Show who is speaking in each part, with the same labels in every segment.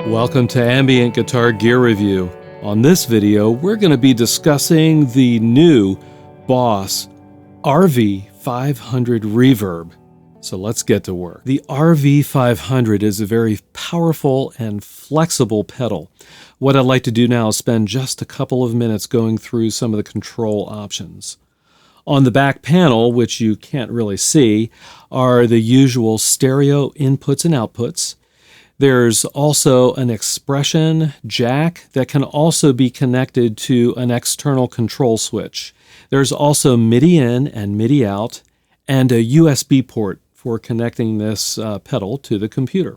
Speaker 1: Welcome to Ambient Guitar Gear Review. On this video, we're going to be discussing the new Boss RV-500 Reverb. So let's get to work. The RV-500 is a very powerful and flexible pedal. What I'd like to do now is spend just a couple of minutes going through some of the control options. On the back panel, which you can't really see, are the usual stereo inputs and outputs. There's also an expression jack that can also be connected to an external control switch. There's also MIDI in and MIDI out, and a USB port for connecting this pedal to the computer.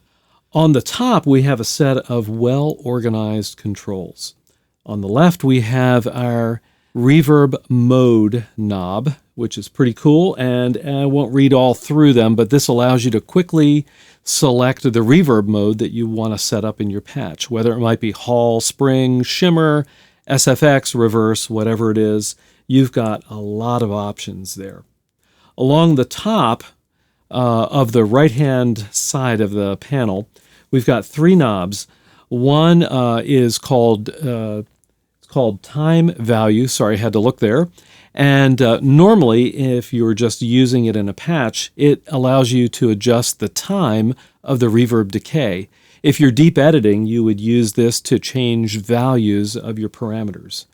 Speaker 1: On the top, we have a set of well-organized controls. On the left, we have our reverb mode knob, which is pretty cool, and I won't read all through them, but this allows you to quickly select the reverb mode that you want to set up in your patch, whether it might be Hall, Spring, Shimmer, SFX, Reverse, whatever it is. You've got a lot of options there. Along the top of the right-hand side of the panel, we've got three knobs. One is called time value. Sorry, I had to look there. And normally, if you're just using it in a patch, it allows you to adjust the time of the reverb decay. If you're deep editing, you would use this to change values of your parameters.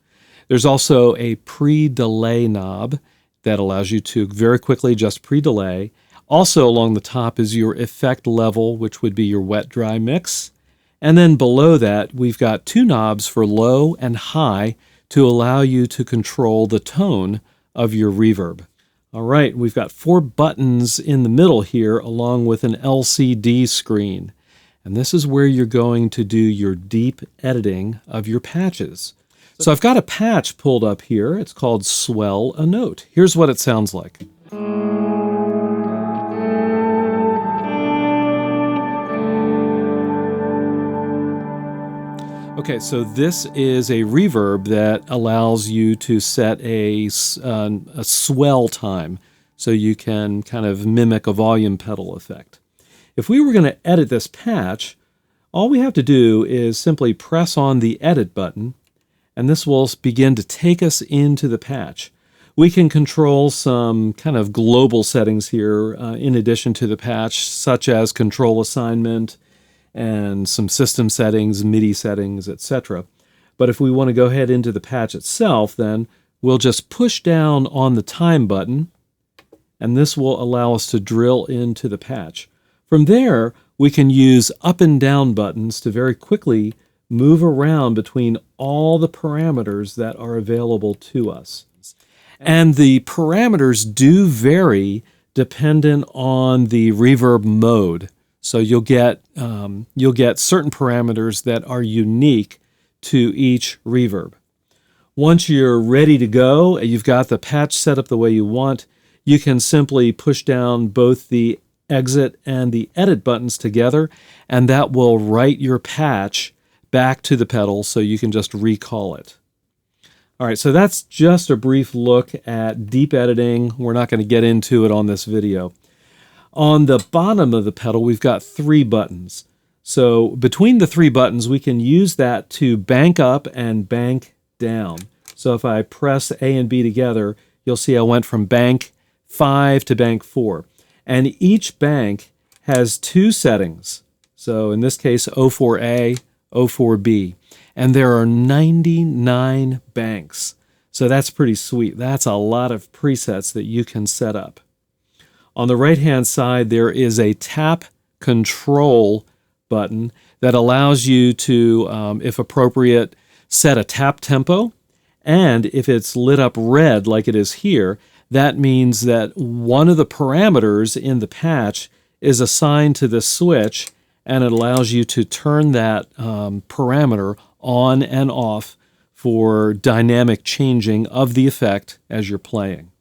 Speaker 1: There's also a pre-delay knob that allows you to very quickly adjust pre-delay. Also along the top is your effect level, which would be your wet-dry mix. And then below that, we've got two knobs for low and high to allow you to control the tone of your reverb. All right, we've got four buttons in the middle here along with an LCD screen. And this is where you're going to do your deep editing of your patches. So I've got a patch pulled up here. It's called Swell a Note. Here's what it sounds like. Okay, so this is a reverb that allows you to set a swell time, so you can kind of mimic a volume pedal effect. If we were going to edit this patch, all we have to do is simply press on the edit button, and this will begin to take us into the patch. We can control some kind of global settings here in addition to the patch, such as control assignment, and some system settings, MIDI settings, etc. But if we want to go ahead into the patch itself, then we'll just push down on the time button, and this will allow us to drill into the patch. From there, we can use up and down buttons to very quickly move around between all the parameters that are available to us. And the parameters do vary dependent on the reverb mode. So you'll get certain parameters that are unique to each reverb. Once you're ready to go, you've got the patch set up the way you want, you can simply push down both the exit and the edit buttons together, and that will write your patch back to the pedal so you can just recall it. All right, so that's just a brief look at deep editing. We're not going to get into it on this video. On the bottom of the pedal, we've got three buttons. So between the three buttons, we can use that to bank up and bank down. So if I press A and B together, you'll see I went from bank 5 to bank 4. And each bank has two settings. So in this case, O4A, O4B. And there are 99 banks. So that's pretty sweet. That's a lot of presets that you can set up. On the right-hand side, there is a tap control button that allows you to, if appropriate, set a tap tempo. And if it's lit up red like it is here, that means that one of the parameters in the patch is assigned to the switch, and it allows you to turn that parameter on and off for dynamic changing of the effect as you're playing.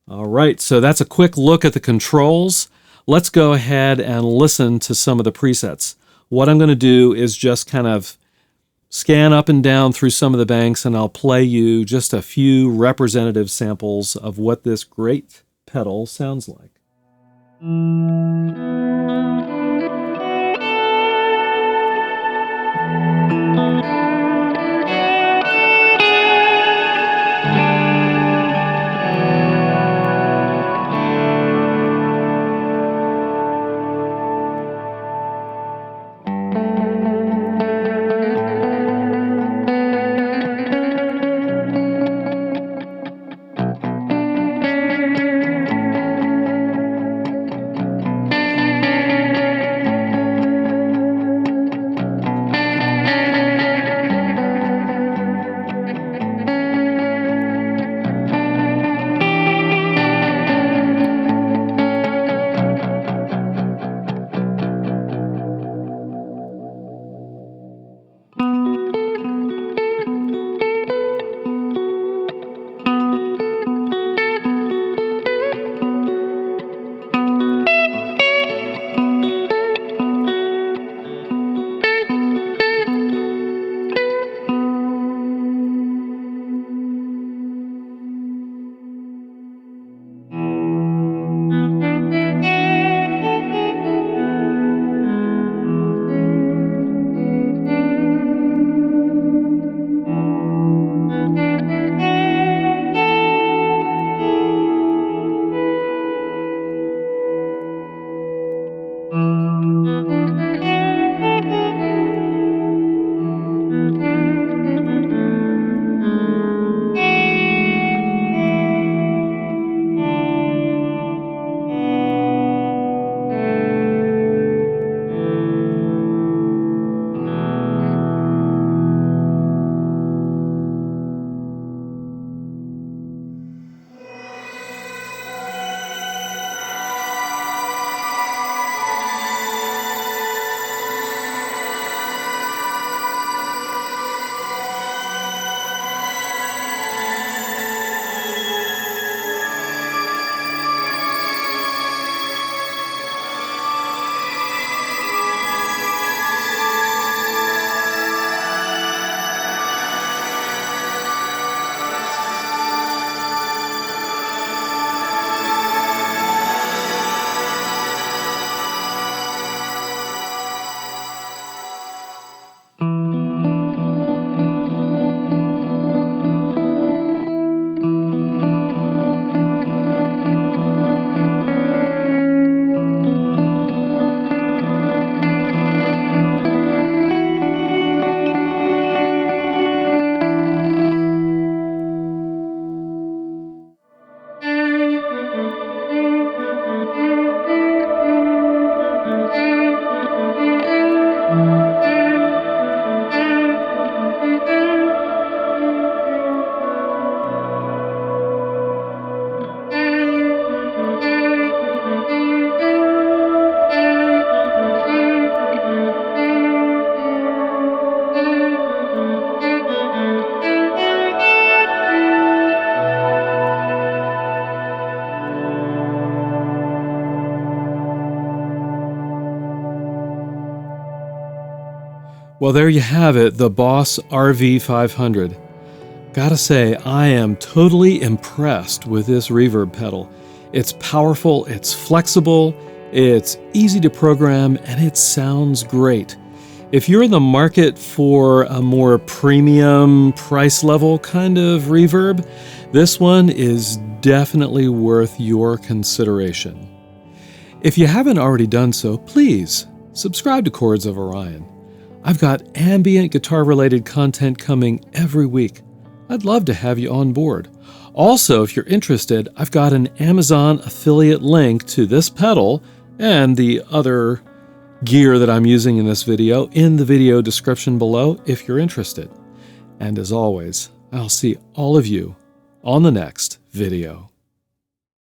Speaker 1: All right, so that's a quick look at the controls. Let's go ahead and listen to some of the presets. What I'm going to do is just kind of scan up and down through some of the banks, and I'll play you just a few representative samples of what this great pedal sounds like. Well, there you have it, the Boss RV-500. Gotta say, I am totally impressed with this reverb pedal. It's powerful, it's flexible, it's easy to program, and it sounds great. If you're in the market for a more premium price level kind of reverb, this one is definitely worth your consideration. If you haven't already done so, please subscribe to Chords of Orion. I've got ambient guitar related content coming every week. I'd love to have you on board. Also, if you're interested, I've got an Amazon affiliate link to this pedal and the other gear that I'm using in this video in the video description below if you're interested. And as always, I'll see all of you on the next video.